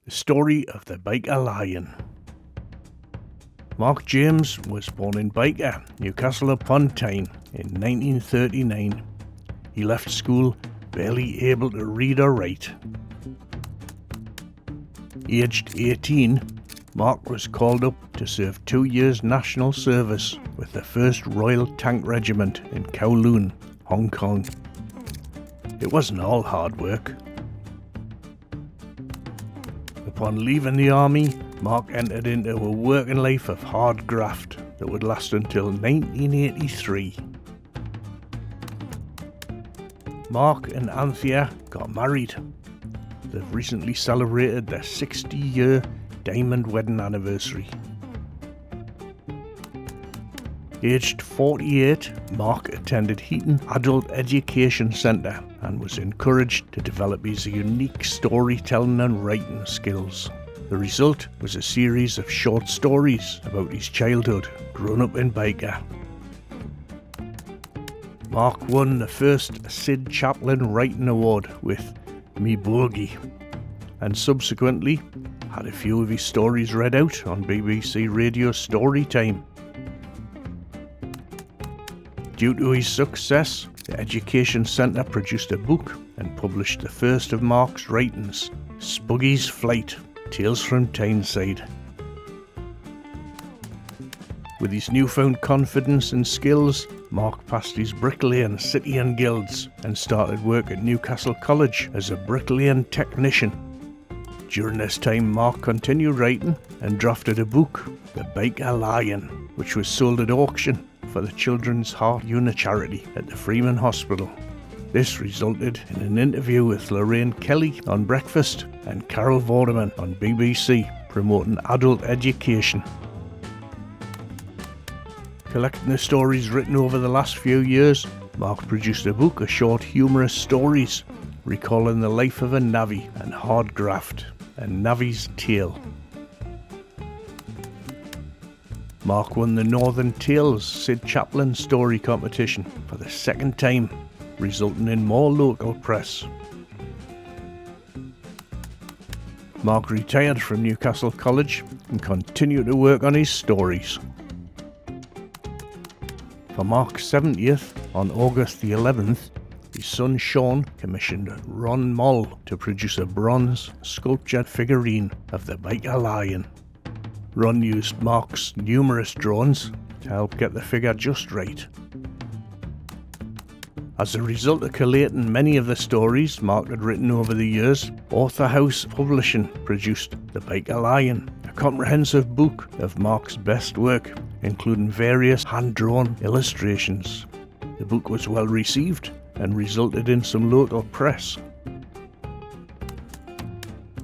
The story of the Byker Lion. Mark James was born in Byker, Newcastle upon Tyne, in 1939. He left school barely able to read or write. Aged 18, Mark was called up to serve 2 years national service with the 1st Royal Tank Regiment in Kowloon, Hong Kong. It wasn't all hard work. Upon leaving the army, Mark entered into a working life of hard graft that would last until 1983. Mark and Anthea got married. They've recently celebrated their 60-year diamond wedding anniversary. Aged 48, Mark attended Heaton Adult Education Centre and was encouraged to develop his unique storytelling and writing skills. The result was a series of short stories about his childhood growing up in Byker. Mark won the first Sid Chaplin Writing Award with Me Bogey, and subsequently had a few of his stories read out on BBC Radio Storytime. Due to his success, the Education Centre produced a book and published the first of Mark's writings, Spuggy's Flight, Tales from Tyneside. With his newfound confidence and skills, Mark passed his bricklaying city and guilds and started work at Newcastle College as a bricklaying technician. During this time, Mark continued writing and drafted a book, The Byker Lion, which was sold at auction for the Children's Heart Unit charity at the Freeman Hospital. This resulted in an interview with Lorraine Kelly on Breakfast and Carol Vorderman on BBC promoting adult education. Collecting the stories written over the last few years, Mark produced a book of short humorous stories recalling the life of a navvy and hard graft, A Navvy's Tale. Mark won the Northern Tales Sid Chaplin story competition for the 2nd time, resulting in more local press. Mark retired from Newcastle College and continued to work on his stories. For Mark's 70th, on August the 11th, his son Sean commissioned Ron Moll to produce a bronze sculptured figurine of the Byker Lion. Ron used Mark's numerous drawings to help get the figure just right. As a result of collating many of the stories Mark had written over the years, Author House Publishing produced The Byker Lion, a comprehensive book of Mark's best work, including various hand-drawn illustrations. The book was well received and resulted in some local press.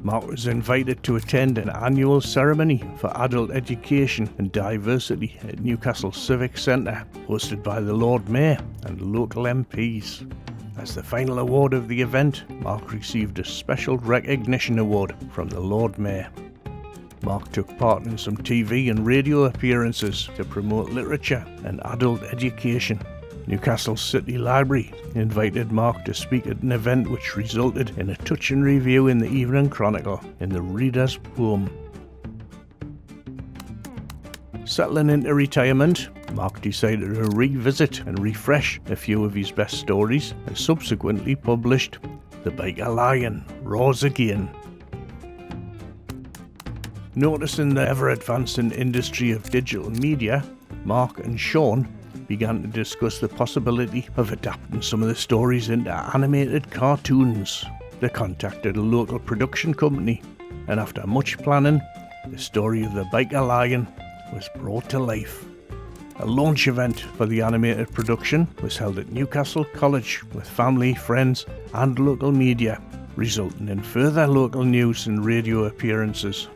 Mark was invited to attend an annual ceremony for adult education and diversity at Newcastle Civic Centre, hosted by the Lord Mayor and local MPs. As the final award of the event, Mark received a Special Recognition Award from the Lord Mayor. Mark took part in some TV and radio appearances to promote literature and adult education. Newcastle City Library invited Mark to speak at an event which resulted in a touching review in the Evening Chronicle in the Reader's Home. Settling into retirement, Mark decided to revisit and refresh a few of his best stories and subsequently published The Byker Lion Roars Again. Noticing the ever-advancing industry of digital media, Mark and Sean began to discuss the possibility of adapting some of the stories into animated cartoons. They contacted a local production company, and after much planning, the story of the Byker Lion was brought to life. A launch event for the animated production was held at Newcastle College with family, friends and local media, resulting in further local news and radio appearances.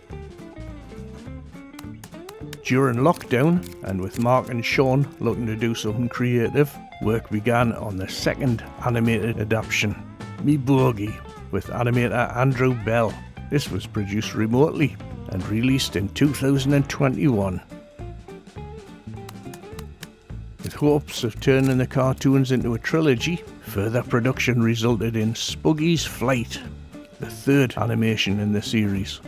During lockdown, and with Mark and Sean looking to do something creative, work began on the 2nd animated adaptation, Me Bogey, with animator Andrew Bell. This was produced remotely and released in 2021. With hopes of turning the cartoons into a trilogy, further production resulted in Spuggy's Flight, the 3rd animation in the series.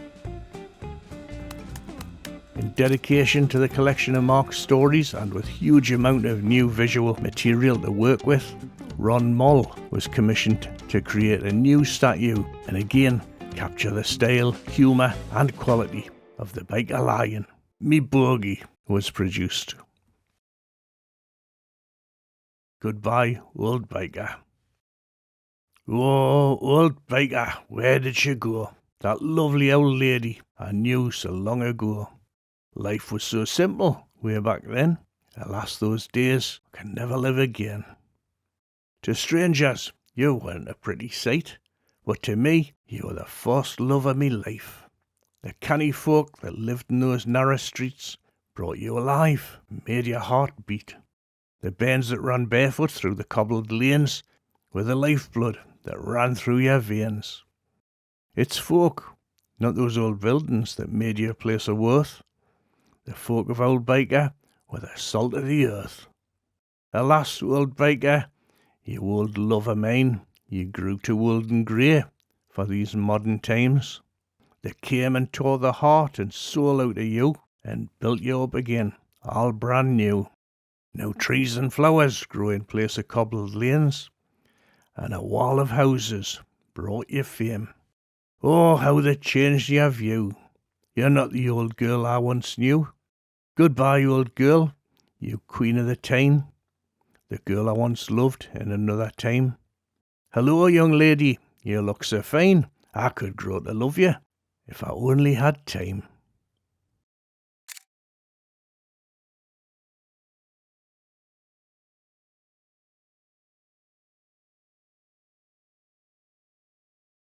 dedication to the collection of Mark's stories and with huge amount of new visual material to work with, Ron Moll was commissioned to create a new statue and again capture the style, humour and quality of the Byker Lion. Me Bogie was produced. Goodbye, old Byker. Oh, old Byker, where did she go? That lovely old lady I knew so long ago. Life was so simple way back then. Alas, those days can never live again. To strangers, you weren't a pretty sight, but to me, you were the first love of me life. The canny folk that lived in those narrow streets brought you alive, made your heart beat. The bairns that ran barefoot through the cobbled lanes were the lifeblood that ran through your veins. It's folk, not those old buildings, that made your place of worth. The folk of old Byker were the salt of the earth. Alas, old Byker, you old love of mine, you grew too old and grey for these modern times. They came and tore the heart and soul out of you and built you up again, all brand new. Now trees and flowers grow in place of cobbled lanes, and a wall of houses brought you fame. Oh, how they changed your view. You're not the old girl I once knew. Goodbye, old girl, you queen of the Tyne, the girl I once loved in another time. Hello, young lady, you look so fine. I could grow to love you if I only had time.